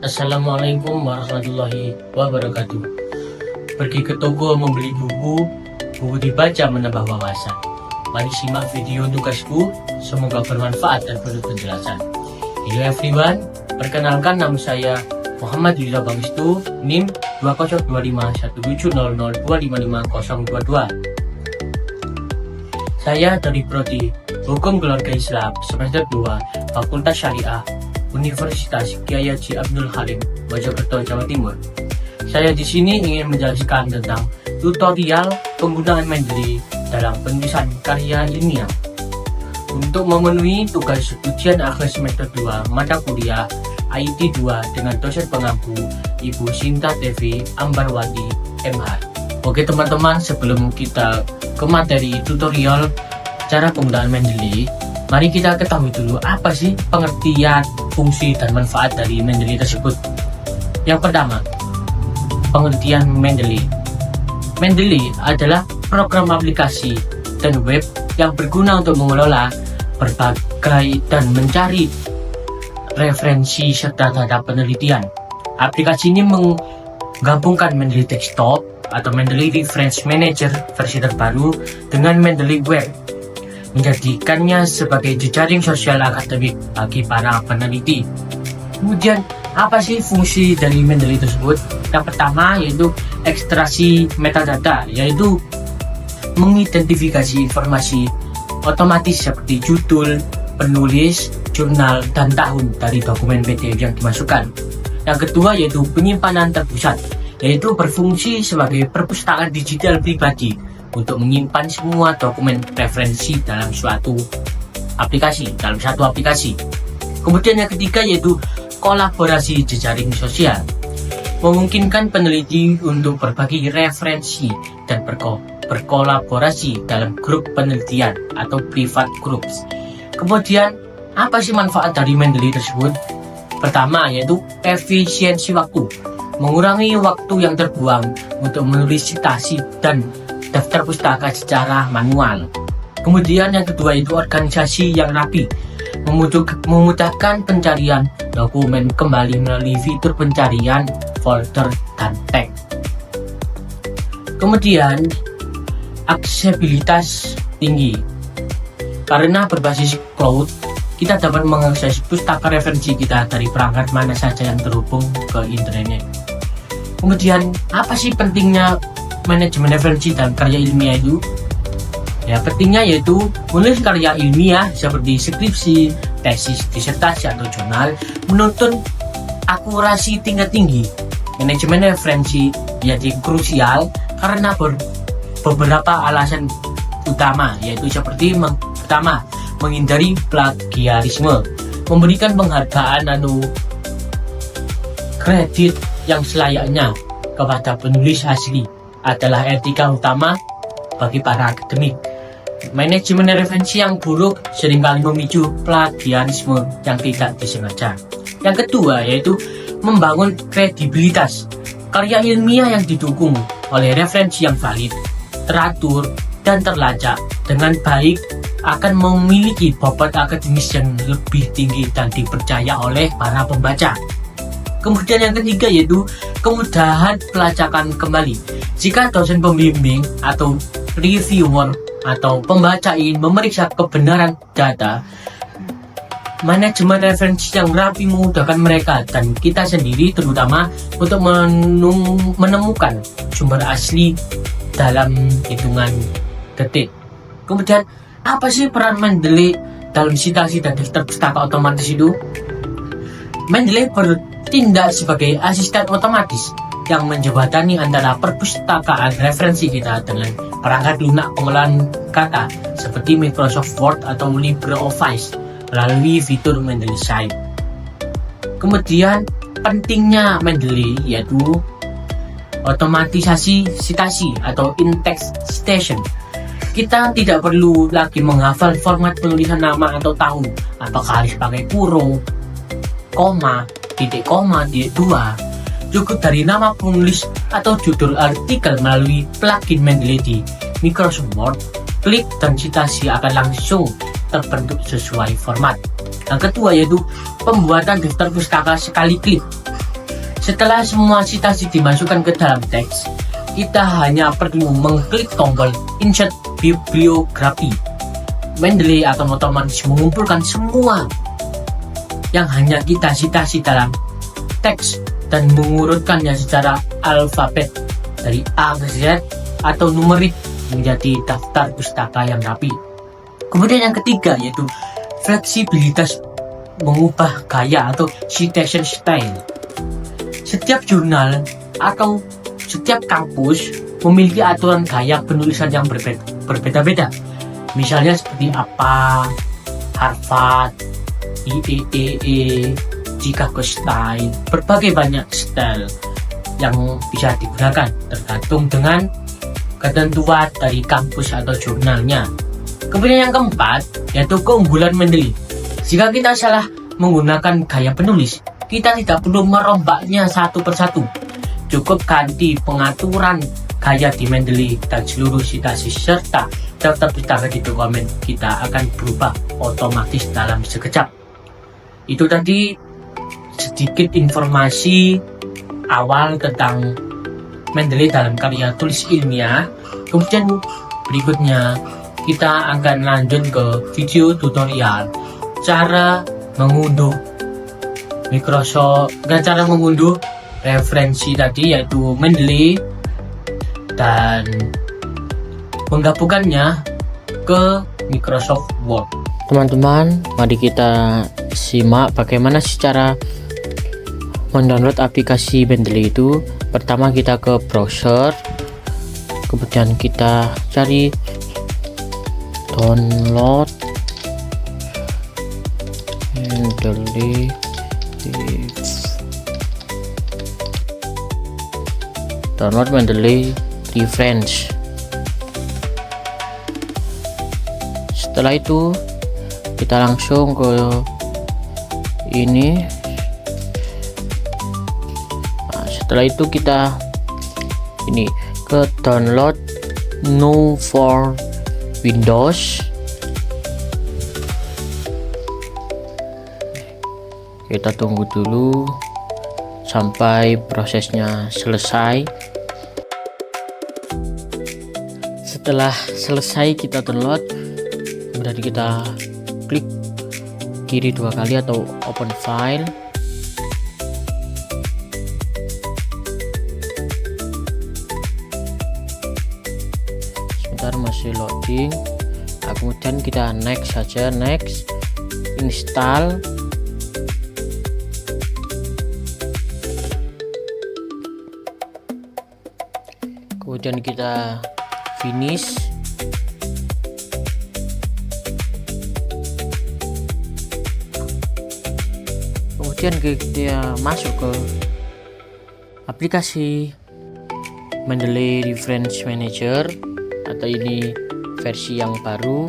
Assalamualaikum warahmatullahi wabarakatuh. Pergi ke toko membeli buku dibaca menambah wawasan. Mari simak video tugasku, semoga bermanfaat dan penuh penjelasan. Hello everyone, perkenalkan nama saya Muhammad Ridha Bangistu, NIM 2025170055022. Saya dari Prodi Hukum Keluarga Islam semester 2 Fakultas Syariah Universitas Kyai Haji Abdul Halim, Mojokerto, Jawa Timur. Saya di sini ingin menjelaskan tentang tutorial penggunaan Mendeley dalam penulisan karya ilmiah. Untuk memenuhi tugas ujian akhir semester 2 mata kuliah IT 2 dengan dosen pengampu Ibu Sinta Devi Ambarwati MH. Oke teman-teman, sebelum kita ke materi tutorial cara penggunaan Mendeley, mari kita ketahui dulu apa sih pengertian, fungsi, dan manfaat dari Mendeley tersebut. Yang pertama, pengertian Mendeley. Mendeley adalah program aplikasi dan web yang berguna untuk mengelola berbagai dan mencari referensi serta data penelitian. Aplikasi ini menggabungkan Mendeley Desktop atau Mendeley Reference Manager versi terbaru dengan Mendeley Web, menjadikannya sebagai jejaring sosial akademik bagi para peneliti. Kemudian, apa sih fungsi dari Mendeley tersebut? Yang pertama yaitu ekstraksi metadata, yaitu mengidentifikasi informasi otomatis seperti judul, penulis, jurnal, dan tahun dari dokumen PDF yang dimasukkan. Yang kedua yaitu penyimpanan terpusat, yaitu berfungsi sebagai perpustakaan digital pribadi untuk menyimpan semua dokumen referensi dalam satu aplikasi. Kemudian yang ketiga yaitu kolaborasi jejaring sosial, memungkinkan peneliti untuk berbagi referensi dan berkolaborasi dalam grup penelitian atau private groups. Kemudian apa sih manfaat dari Mendeley tersebut? Pertama yaitu efisiensi waktu, mengurangi waktu yang terbuang untuk menulis citasi dan daftar pustaka secara manual. Kemudian yang kedua itu organisasi yang rapi, memudahkan pencarian dokumen kembali melalui fitur pencarian, folder, dan tag. Kemudian aksesibilitas tinggi, karena berbasis cloud, kita dapat mengakses pustaka referensi kita dari perangkat mana saja yang terhubung ke internet. Kemudian apa sih pentingnya manajemen referensi dan karya ilmiah itu? Ya, pentingnya yaitu menulis karya ilmiah seperti skripsi, tesis, disertasi, atau jurnal menuntut akurasi tingkat tinggi. Manajemen referensi menjadi krusial karena beberapa alasan utama, yaitu seperti pertama, menghindari plagiarisme, memberikan penghargaan kredit yang selayaknya kepada penulis asli adalah etika utama bagi para akademik. Manajemen referensi yang buruk seringkali memicu plagiarisme yang tidak disengaja. Yang kedua yaitu membangun kredibilitas. Karya ilmiah yang didukung oleh referensi yang valid, teratur, dan terlacak dengan baik akan memiliki bobot akademis yang lebih tinggi dan dipercaya oleh para pembaca. Kemudian yang ketiga yaitu kemudahan pelacakan kembali. Jika dosen pembimbing atau reviewer atau pembaca ingin memeriksa kebenaran data, manajemen referensi yang rapi memudahkan mereka dan kita sendiri terutama untuk menemukan sumber asli dalam hitungan detik. Kemudian apa sih peran Mendeley dalam citasi dan daftar pustaka otomatis itu? Mendeley bertindak sebagai asisten otomatis yang menjembatani antara perpustakaan referensi kita dengan perangkat lunak pengolahan kata seperti Microsoft Word atau LibreOffice melalui fitur Mendeley Site. Kemudian pentingnya Mendeley yaitu otomatisasi citasi atau in-text citation. Kita tidak perlu lagi menghafal format penulisan nama atau tahun, apakah harus pakai kurung, koma, titik koma, titik dua. Cukup dari nama penulis atau judul artikel melalui plugin Mendeley di Microsoft Word, klik dan citasi akan langsung terbentuk sesuai format. Yang kedua yaitu pembuatan daftar pustaka sekali klik. Setelah semua citasi dimasukkan ke dalam teks, kita hanya perlu mengklik tombol Insert Bibliography. Mendeley akan otomatis mengumpulkan semua yang hanya kita citasi dalam teks dan mengurutkannya secara alfabet dari A ke Z atau numerik menjadi daftar pustaka yang rapi. Kemudian yang ketiga yaitu fleksibilitas mengubah gaya atau citation style. Setiap jurnal atau setiap kampus memiliki aturan gaya penulisan yang berbeda-beda. Misalnya seperti apa, Harvard, IEEE, Chicago Style, berbagai banyak style yang bisa digunakan tergantung dengan ketentuan dari kampus atau jurnalnya. Kemudian yang keempat yaitu keunggulan Mendeley. Jika kita salah menggunakan gaya penulis, kita tidak perlu merombaknya satu persatu. Cukup ganti pengaturan gaya di Mendeley dan seluruh citasi serta daftar pustaka di dokumen kita akan berubah otomatis dalam sekejap. Itu tadi sedikit informasi awal tentang Mendeley dalam karya tulis ilmiah. Kemudian berikutnya kita akan lanjut ke video tutorial cara mengunduh referensi tadi yaitu Mendeley dan menggabungkannya ke Microsoft Word. Teman-teman, mari kita simak bagaimana cara mendownload aplikasi Mendeley itu. Pertama kita ke browser, kemudian kita cari download Mendeley Reference. Setelah itu kita langsung ke ini. Nah, setelah itu kita ini ke download new for Windows. Kita tunggu dulu sampai prosesnya selesai. Setelah selesai kita download, kemudian kita klik kiri 2 kali atau open file. Sebentar masih loading. Nah, kemudian kita next saja, next, install. Kemudian kita finish. Kemudian kita masuk ke aplikasi Mendeley Reference Manager atau ini versi yang baru.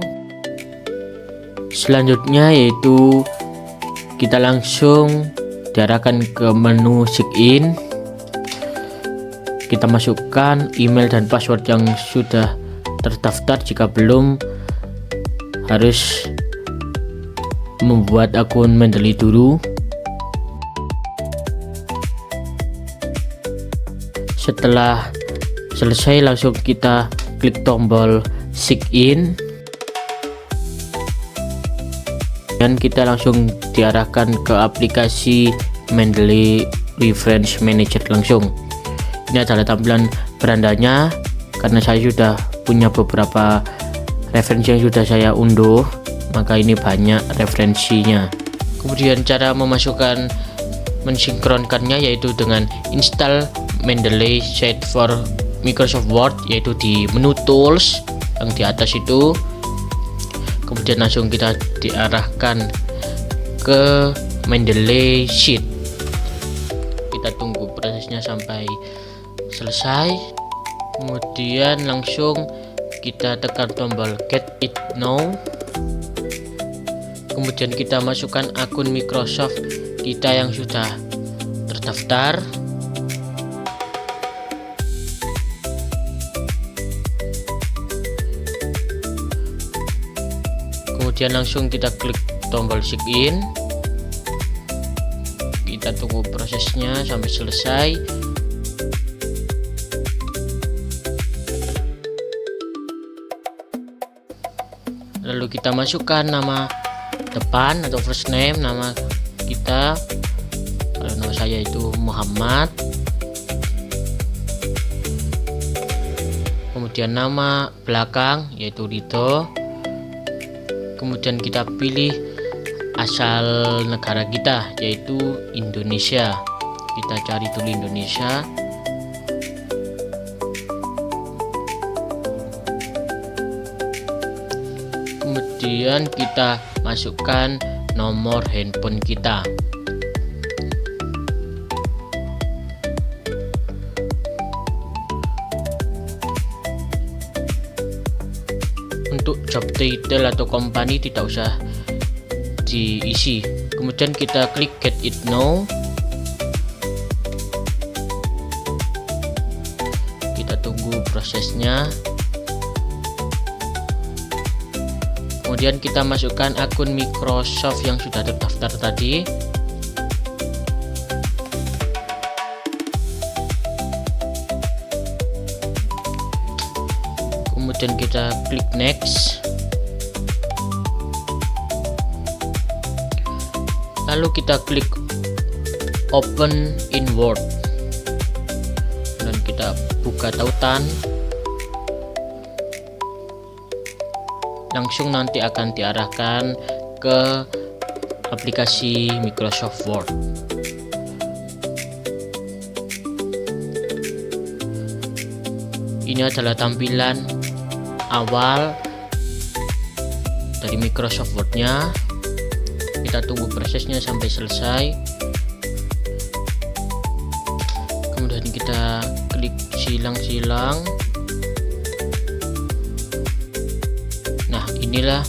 Selanjutnya yaitu kita langsung diarahkan ke menu sign-in. Kita masukkan email dan password yang sudah terdaftar. Jika belum, harus membuat akun Mendeley dulu. Setelah selesai, langsung kita klik tombol sign-in dan kita langsung diarahkan ke aplikasi Mendeley Reference Manager langsung. Ini adalah tampilan berandanya karena saya sudah punya beberapa referensi yang sudah saya unduh, maka ini banyak referensinya. Kemudian cara mensinkronkannya yaitu dengan install Mendeley Suite for Microsoft Word, yaitu di menu tools yang di atas itu. Kemudian langsung kita diarahkan ke Mendeley Sheet. Kita tunggu prosesnya sampai selesai, kemudian langsung kita tekan tombol get it now. Kemudian kita masukkan akun Microsoft kita yang sudah terdaftar. Kemudian langsung kita klik tombol sign in. Kita tunggu prosesnya sampai selesai. Lalu kita masukkan nama depan atau first name, nama kita. Kalau nama saya itu Muhammad. Kemudian nama belakang yaitu Rito. Kemudian kita pilih asal negara kita yaitu Indonesia. Kita cari dulu Indonesia. Kemudian kita masukkan nomor handphone kita. Untuk job title atau company tidak usah diisi. Kemudian kita klik get it now. Kita tunggu prosesnya. Kemudian kita masukkan akun Microsoft yang sudah terdaftar tadi. Kemudian kita klik next. Lalu kita klik open in Word. Dan kita buka tautan. Langsung nanti akan diarahkan ke aplikasi Microsoft Word. Ini adalah tampilan awal dari Microsoft Word-nya. Kita tunggu prosesnya sampai selesai. Kemudian kita klik silang-silang. Nah, inilah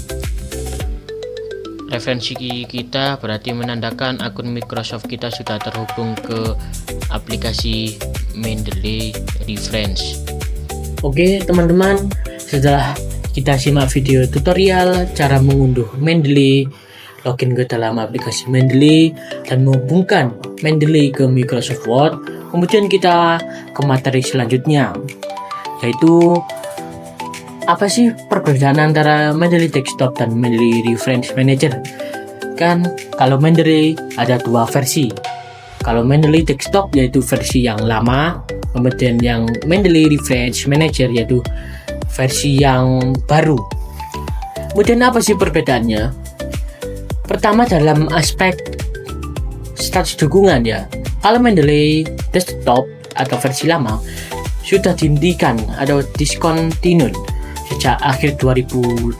referensi kita, berarti menandakan akun Microsoft kita sudah terhubung ke aplikasi Mendeley Reference. Oke teman-teman, setelah kita simak video tutorial cara mengunduh Mendeley, login ke dalam aplikasi Mendeley dan menghubungkan Mendeley ke Microsoft Word, kemudian kita ke materi selanjutnya, yaitu apa sih perbedaan antara Mendeley Desktop dan Mendeley Reference Manager? Kan kalau Mendeley ada dua versi. Kalau Mendeley Desktop yaitu versi yang lama, kemudian yang Mendeley Reference Manager yaitu versi yang baru. Kemudian apa sih perbedaannya? Pertama dalam aspek status dukungan ya. Kalau Mendeley Desktop atau versi lama sudah dihentikan atau discontinued sejak akhir 2022.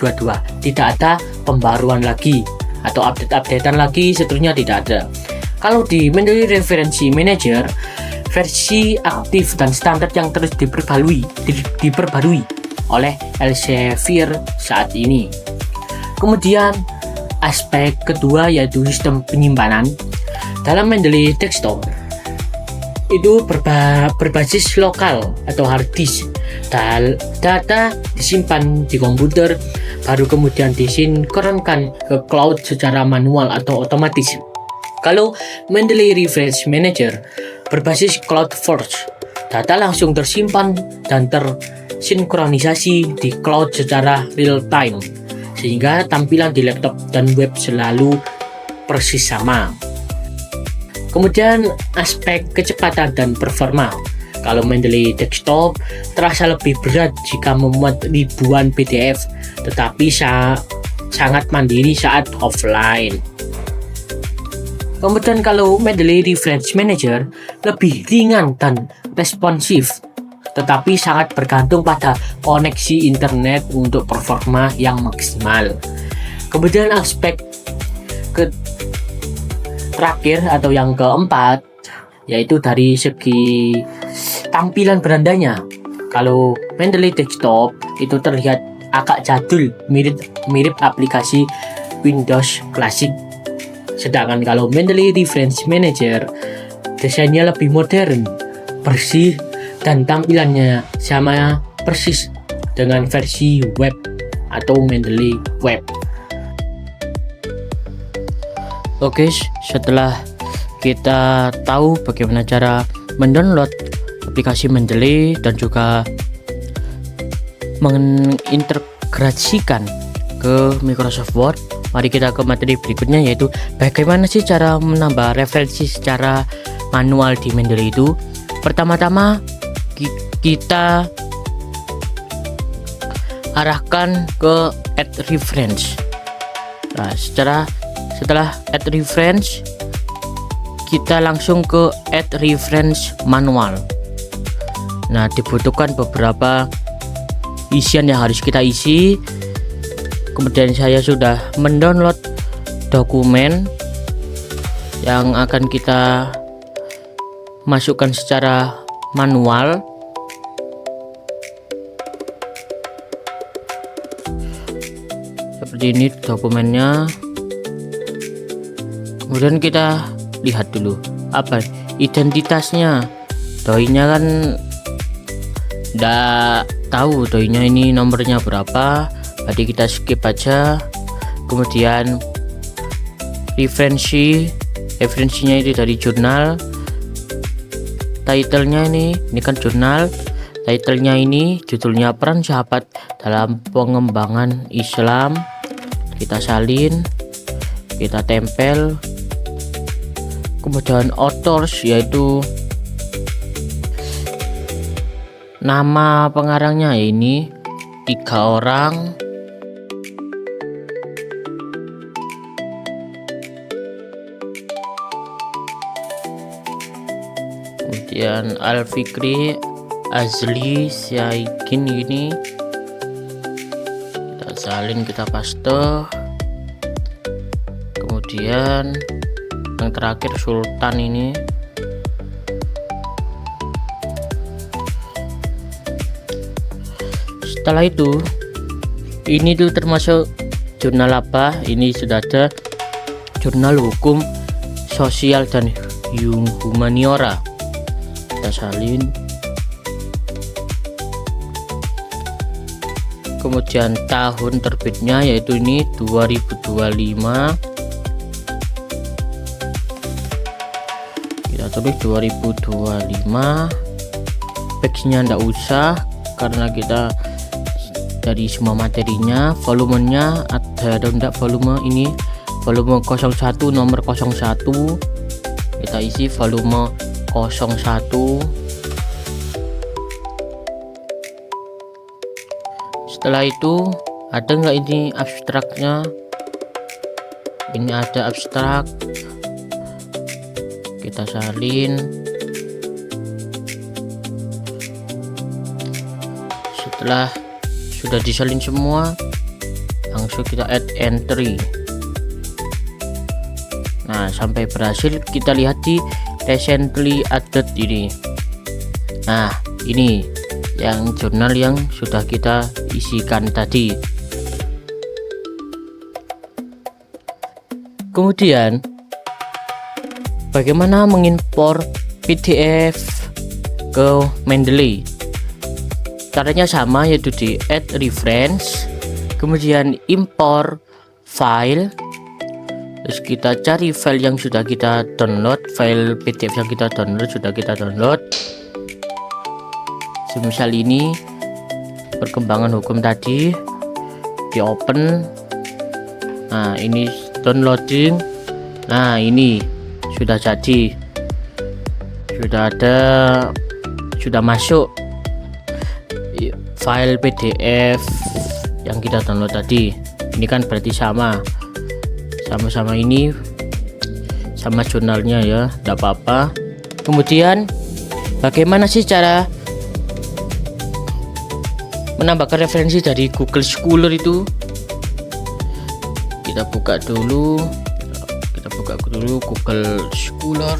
Tidak ada pembaruan lagi atau update-updatean lagi, seterusnya tidak ada. Kalau di Mendeley Reference Manager, versi aktif dan standar yang terus diperbarui oleh Elsevier saat ini. Kemudian aspek kedua yaitu sistem penyimpanan. Dalam Mendeley Desktop itu berbasis lokal atau hard disk. Data disimpan di komputer, baru kemudian disinkronkan ke cloud secara manual atau otomatis. Kalau Mendeley Reference Manager berbasis cloud first, data langsung tersimpan dan tersinkronisasi di cloud secara real time, sehingga tampilan di laptop dan web selalu persis sama. Kemudian aspek kecepatan dan performa. Kalau Mendeley Desktop terasa lebih berat jika memuat ribuan PDF, tetapi sangat mandiri saat offline. Kemudian kalau Mendeley Reference Manager lebih ringan dan responsif, tetapi sangat bergantung pada koneksi internet untuk performa yang maksimal. Kemudian aspek terakhir atau yang keempat yaitu dari segi tampilan berandanya. Kalau Mendeley Desktop itu terlihat agak jadul, mirip aplikasi Windows klasik. Sedangkan kalau Mendeley Reference Manager desainnya lebih modern, bersih, dan tampilannya sama persis dengan versi web atau Mendeley Web. Oke, setelah kita tahu bagaimana cara mendownload aplikasi Mendeley dan juga mengintegrasikan ke Microsoft Word. Mari kita ke materi berikutnya, yaitu bagaimana sih cara menambah referensi secara manual di Mendeley itu. Pertama-tama kita arahkan ke add reference. Nah, setelah add reference, kita langsung ke add reference manual. Nah, dibutuhkan beberapa isian yang harus kita isi. Kemudian saya sudah mendownload dokumen yang akan kita masukkan secara manual. Seperti ini dokumennya. Kemudian kita lihat dulu apa identitasnya. Doinya kan enggak tahu doinya ini nomornya berapa, berarti kita skip aja. Kemudian referensinya itu dari jurnal. Titlenya ini kan jurnal. Titlenya ini judulnya Peran Sahabat dalam Pengembangan Islam. Kita salin, kita tempel. Kemudian authors, yaitu nama pengarangnya, ini 3 orang. Kemudian Al-Fikri, Azli, Syaikin, ini kita salin, kita paste. Kemudian yang terakhir Sultan ini. Setelah itu, ini tuh termasuk jurnal apa? Ini sudah ada jurnal hukum sosial dan humaniora. Kita salin. Kemudian tahun terbitnya, yaitu ini 2025. Kita tulis 2025. Teksnya ndak usah karena kita dari semua materinya. Volumenya ada enggak volume ini? Volume 01, nomor 01. Kita isi volume 01. Setelah itu ada enggak ini abstraknya? Ini ada abstrak. Kita salin. Setelah sudah disalin semua, langsung kita add entry. Nah, sampai berhasil, kita lihat di recently added ini. Nah, ini yang jurnal yang sudah kita isikan tadi. Kemudian bagaimana mengimpor PDF ke Mendeley? Caranya sama, yaitu di add reference, kemudian import file, terus kita cari file yang sudah kita download, file PDF yang kita download sudah kita download. Semisal ini perkembangan hukum tadi, di open. Nah, ini downloading. Nah, ini sudah jadi, sudah ada, sudah masuk file PDF yang kita download tadi. Ini kan berarti sama-sama ini, sama jurnalnya ya, tidak apa-apa. Kemudian bagaimana sih cara menambahkan referensi dari Google Scholar itu? Kita buka dulu Google Scholar.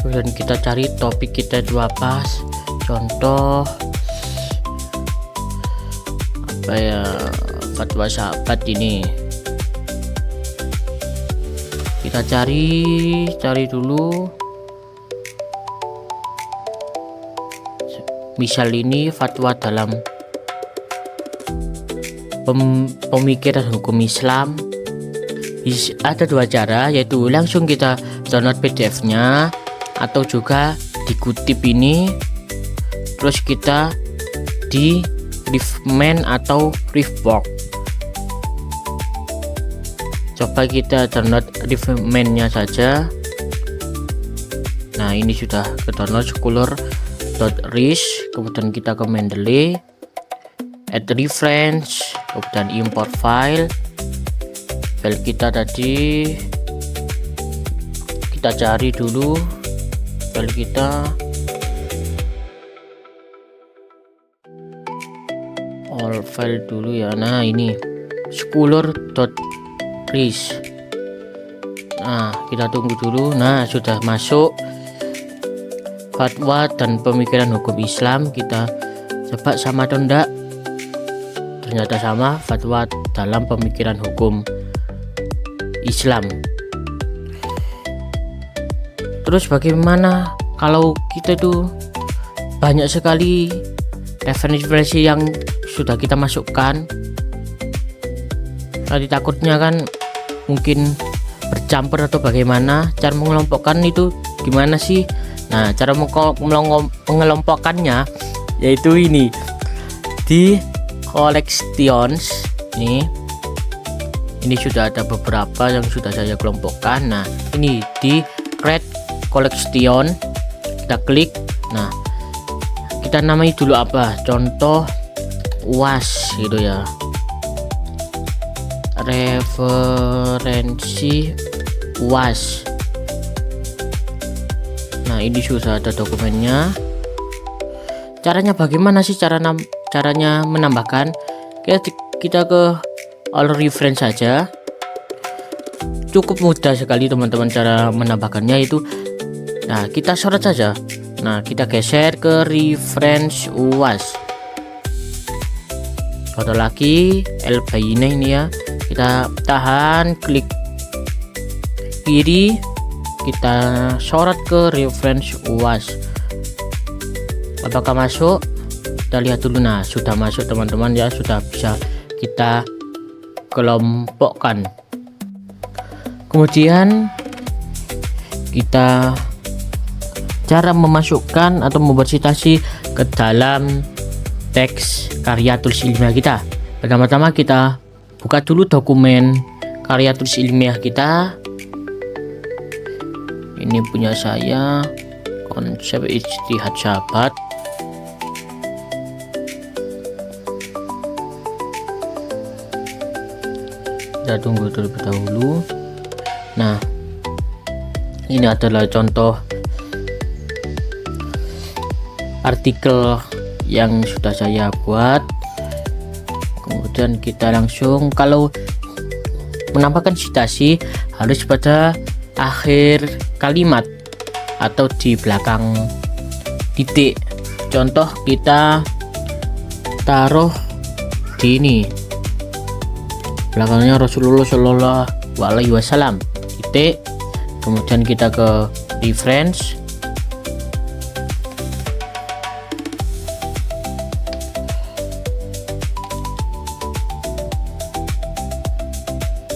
Kemudian kita cari topik kita itu apa, contoh apa ya, fatwa sahabat ini. Kita cari dulu. misal ini fatwa dalam pemikiran hukum Islam. Ada dua cara, yaitu langsung kita download PDF-nya atau juga dikutip ini terus kita di Riffman atau Riffbox. Coba kita download Riffman-nya saja. Nah, ini sudah ke download scholar.ris, kemudian kita ke Mendeley, add reference, kemudian import file kita tadi, kita cari dulu file kita, all file dulu ya. Nah, ini scholar.ris. Nah, kita tunggu dulu. Nah, sudah masuk fatwa dan pemikiran hukum Islam. Kita coba sama atau enggak. Ternyata sama, fatwa dalam pemikiran hukum Islam. Terus bagaimana kalau kita itu banyak sekali referensi yang sudah kita masukkan? Tadi takutnya kan mungkin bercampur atau bagaimana. Cara mengelompokkan itu gimana sih? Nah, cara mengelompokkannya yaitu ini di collections. Ini sudah ada beberapa yang sudah saya kelompokkan. Nah, ini di create collection, kita klik. Nah, kita namai dulu apa? Contoh UAS gitu ya, referensi UAS. Nah, ini sudah ada dokumennya. Caranya bagaimana sih caranya menambahkan? Kita ke all reference saja. Cukup mudah sekali teman-teman cara menambahkannya itu. Nah, kita sorot saja. Nah, kita geser ke reference UAS. Sorot lagi L-Bayinah ini ya. Kita tahan, klik kiri, kita sorot ke reference UAS. Apakah masuk? Kita lihat dulu. Nah, sudah masuk teman-teman ya, sudah bisa kita kelompokkan. Kemudian kita cara memasukkan atau membersitasi ke dalam teks karya tulis ilmiah kita. Pertama-tama kita buka dulu dokumen karya tulis ilmiah kita. Ini punya saya, konsep ijtihad sahabat. Kita tunggu terlebih dahulu. Nah, ini adalah contoh artikel yang sudah saya buat. Kemudian kita langsung, kalau menambahkan citasi harus pada akhir kalimat atau di belakang titik. Contoh kita taruh di ini, belakangnya Rasulullah Shallallahu Alaihi Wasallam, titik. Kemudian kita ke reference.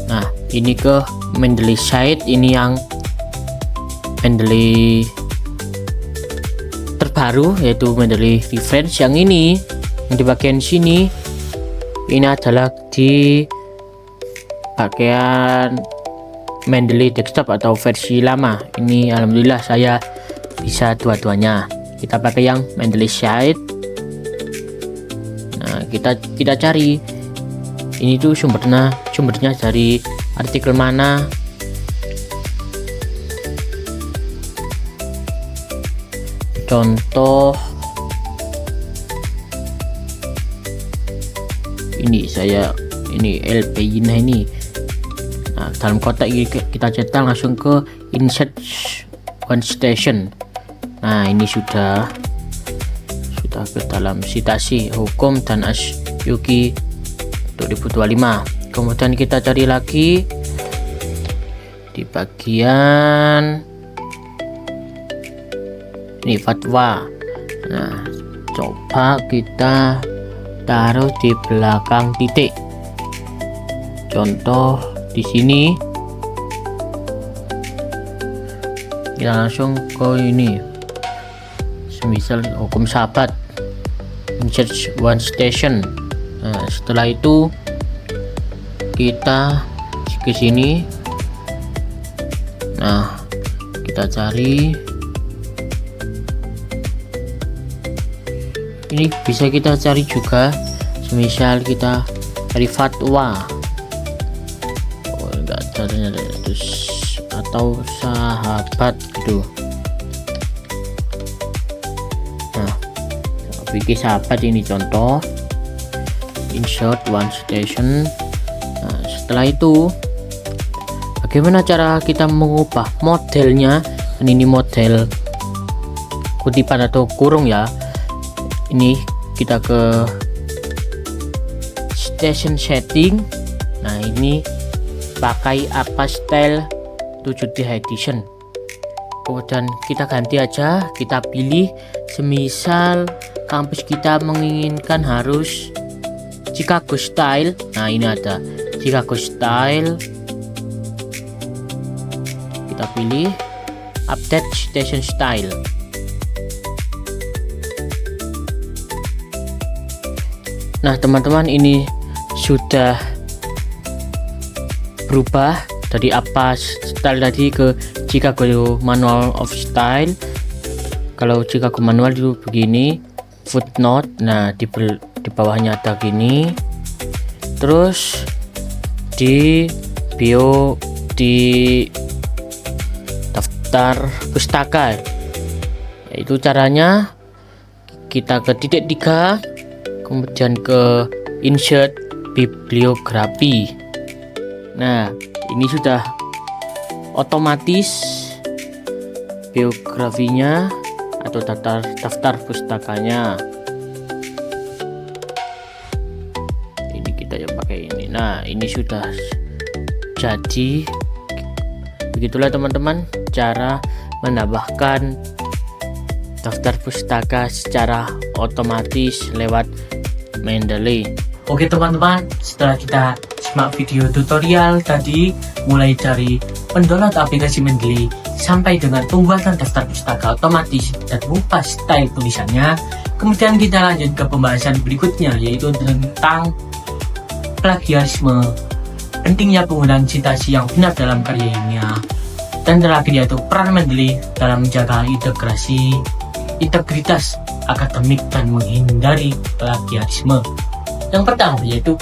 Nah, ini ke Mendeley site, ini yang Mendeley terbaru yaitu Mendeley reference. Yang ini yang di bagian sini ini adalah di bagian Mendeley desktop atau versi lama. Ini alhamdulillah saya bisa dua-duanya. Kita pakai yang Mendeley site. Nah, kita cari ini tuh sumbernya dari artikel mana. Contoh ini L-Bayinah ini. Nah, dalam kotak ini kita cetak langsung ke insert one station. Nah, ini sudah ke dalam citasi hukum dan Asyuki 2025. Kemudian kita cari lagi di bagian ini fatwa. Nah, coba kita taruh di belakang titik. Contoh di sini kita langsung ke ini, semisal hukum sahabat, insert one station. Nah, setelah itu kita ke sini. Nah, kita cari. Ini bisa kita cari juga, semisal kita cari fatwa, enggak caranya terus, atau sahabat gitu. Nah, bikin sahabat ini contoh, insert one station. Nah, setelah itu bagaimana cara kita mengubah modelnya? Ini model kutipan atau kurung ya. Ini kita ke station setting. Nah, ini pakai apa style 7D edition. Kemudian kita ganti aja, kita pilih semisal kampus kita menginginkan harus Chicago style. Nah, ini ada Chicago style. Kita pilih update station style. Nah, teman-teman, ini sudah berubah dari apa style tadi ke Chicago manual of style. Kalau Chicago manual itu begini, footnote. Nah, di bawahnya ada gini. Terus di bio, di daftar pustaka. Itu caranya. Kita ke titik 3, kemudian ke insert bibliografi. Nah, ini sudah otomatis biografinya atau daftar pustakanya. Ini kita yang pakai ini. Nah, ini sudah jadi. Begitulah teman-teman cara menambahkan daftar pustaka secara otomatis lewat Mendeley. Oke teman-teman, setelah kita simak video tutorial tadi, mulai dari mendownload aplikasi Mendeley sampai dengan pembuatan daftar pustaka otomatis dan mengubah style tulisannya, kemudian kita lanjut ke pembahasan berikutnya, yaitu tentang plagiarisme, pentingnya penggunaan citasi yang benar dalam karya ilmiah, dan terakhir yaitu peran Mendeley dalam menjaga integritas akademik dan menghindari plagiarisme. Yang pertama yaitu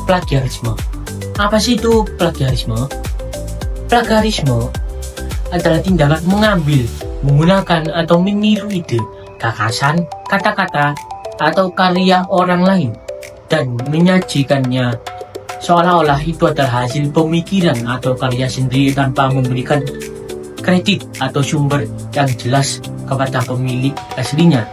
plagiarisme. Apa sih itu plagiarisme? Plagiarisme adalah tindakan mengambil, menggunakan atau meniru ide, gagasan, kata-kata, atau karya orang lain dan menyajikannya seolah-olah itu adalah hasil pemikiran atau karya sendiri tanpa memberikan kredit atau sumber yang jelas kepada pemilik aslinya.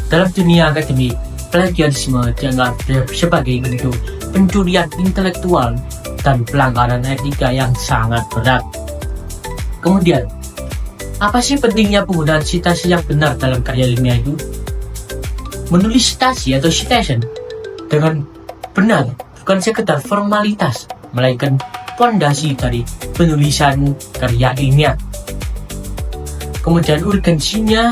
Dalam dunia akademik, plagiarisme dianggap sebagai bentuk pencurian intelektual dan pelanggaran etika yang sangat berat. Kemudian, apa sih pentingnya penggunaan citasi yang benar dalam karya ilmiah itu? Menulis citasi atau citation dengan benar bukan sekedar formalitas, melainkan fondasi dari penulisan karya ilmiah. Kemudian urgensinya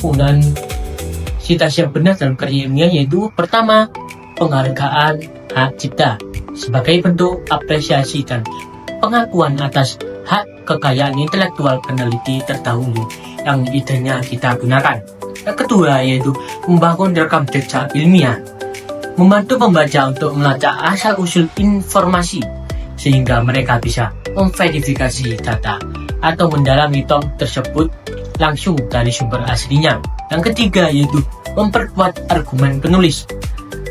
penggunaan citasi yang benar dalam karya ilmiah yaitu pertama, penghargaan hak cipta sebagai bentuk apresiasi dan pengakuan atas hak kekayaan intelektual peneliti terdahulu yang idenya kita gunakan. Yang kedua yaitu membangun rekam jejak ilmiah, membantu pembaca untuk melacak asal-usul informasi sehingga mereka bisa memverifikasi data atau mendalami topik tersebut langsung dari sumber aslinya. Yang ketiga yaitu memperkuat argumen penulis.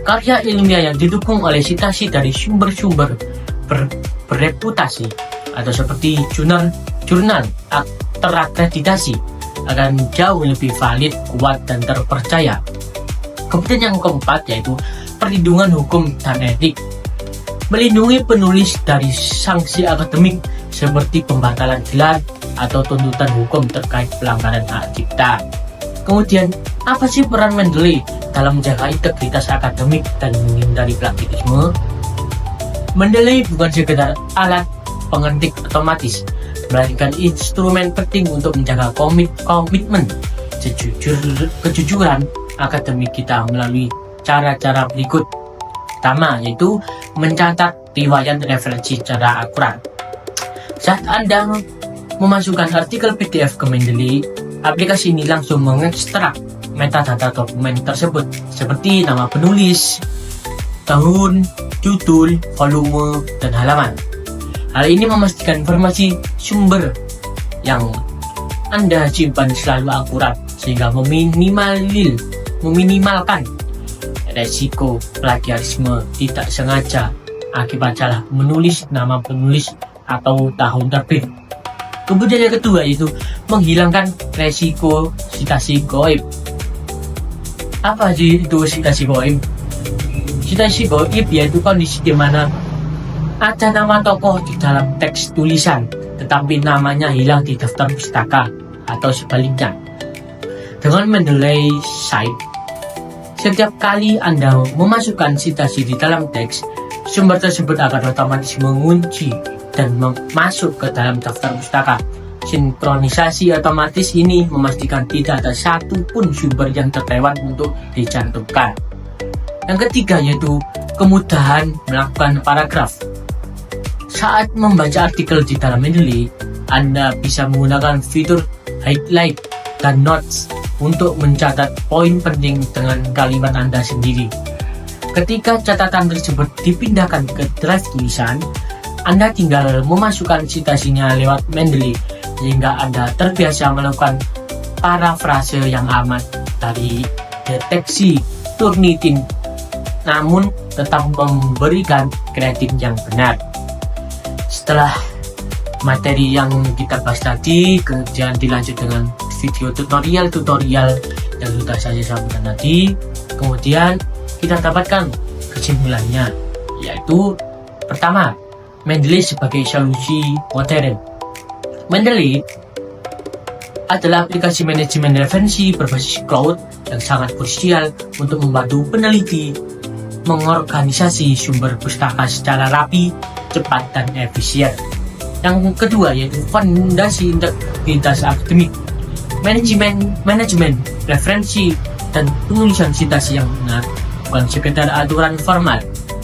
Karya ilmiah yang didukung oleh citasi dari sumber-sumber berreputasi atau seperti jurnal terakreditasi akan jauh lebih valid, kuat, dan terpercaya. Kemudian yang keempat yaitu perlindungan hukum dan etik, melindungi penulis dari sanksi akademik seperti pembatalan gelar atau tuntutan hukum terkait pelanggaran hak cipta. Kemudian, apa sih peran Mendeley dalam menjaga integritas akademik dan menghindari plagiarisme? Mendeley bukan sekedar alat pengetik otomatis, melainkan instrumen penting untuk menjaga komitmen kejujuran akademik kita melalui cara-cara berikut. Pertama, yaitu mencatat riwayat referensi secara akurat. Saat Anda memasukkan artikel PDF ke Mendeley, aplikasi ini langsung mengekstrak metadata dokumen tersebut seperti nama penulis, tahun, judul, volume, dan halaman. Hal ini memastikan informasi sumber yang Anda simpan selalu akurat sehingga meminimalkan resiko plagiarisme tidak sengaja akibat salah menulis nama penulis atau tahun terbit. Kemudian yang kedua yaitu menghilangkan resiko citasi goib. Apa sih itu citasi goib? Citasi goib yaitu kondisi di mana ada nama tokoh di dalam teks tulisan, tetapi namanya hilang di daftar pustaka atau sebaliknya. Dengan Mendeley Site, setiap kali Anda memasukkan citasi di dalam teks, sumber tersebut akan otomatis mengunci dan masuk ke dalam daftar pustaka. Sinkronisasi otomatis ini memastikan tidak ada satupun sumber yang terlewat untuk dicantumkan. Yang ketiga yaitu kemudahan melakukan paragraf. Saat membaca artikel di dalam Mendeley, Anda bisa menggunakan fitur highlight dan notes untuk mencatat poin penting dengan kalimat Anda sendiri. Ketika catatan tersebut dipindahkan ke drive tulisan, Anda tinggal memasukkan citasinya lewat Mendeley sehingga Anda terbiasa melakukan parafrase yang aman dari deteksi Turnitin, namun tetap memberikan kredit yang benar. Setelah materi yang kita bahas tadi, kemudian dilanjut dengan video tutorial yang sudah saya sampaikan tadi. Kemudian kita dapatkan kesimpulannya, yaitu pertama, Mendeley sebagai solusi modern. Mendeley adalah aplikasi manajemen referensi berbasis cloud yang sangat krusial untuk membantu peneliti mengorganisasi sumber pustaka secara rapi, cepat, dan efisien. Yang kedua yaitu fondasi integritas akademik. Manajemen referensi dan penulisan citasi yang benar bukan sekedar aturan formal,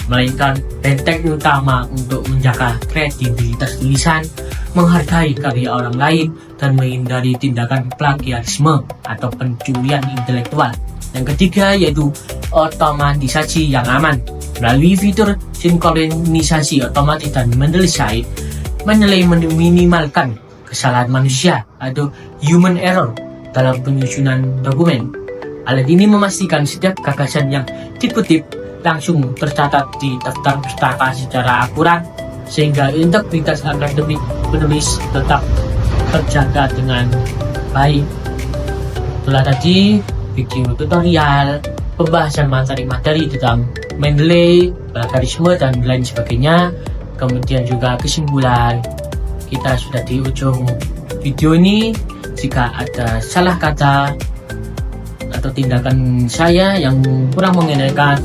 melainkan benteng utama untuk menjaga kredibilitas tulisan, menghargai karya orang lain, dan menghindari tindakan plagiarisme atau pencurian intelektual. Yang ketiga yaitu otomatisasi yang aman. Melalui fitur sinkronisasi otomatis dan Mendeley Site, Mendeley meminimalkan kesalahan manusia atau human error dalam penyusunan dokumen. Hal ini memastikan setiap gagasan yang dikutip langsung tercatat di daftar pustaka secara akurat, sehingga integritas akademik penulis tetap terjaga dengan baik. Itulah tadi video tutorial pembahasan materi-materi tentang Mendeley, plagiarisme, dan lain sebagainya. Kemudian juga kesimpulan. Kita sudah di ujung video ini. Jika ada salah kata atau tindakan saya yang kurang mengenakan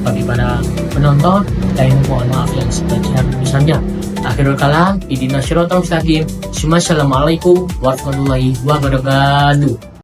bagi para penonton, saya mohon maaf yang sebesar-besarnya. Akhirul kalam, idina syiratal mustaqim. Assalamualaikum warahmatullahi wabarakatuh.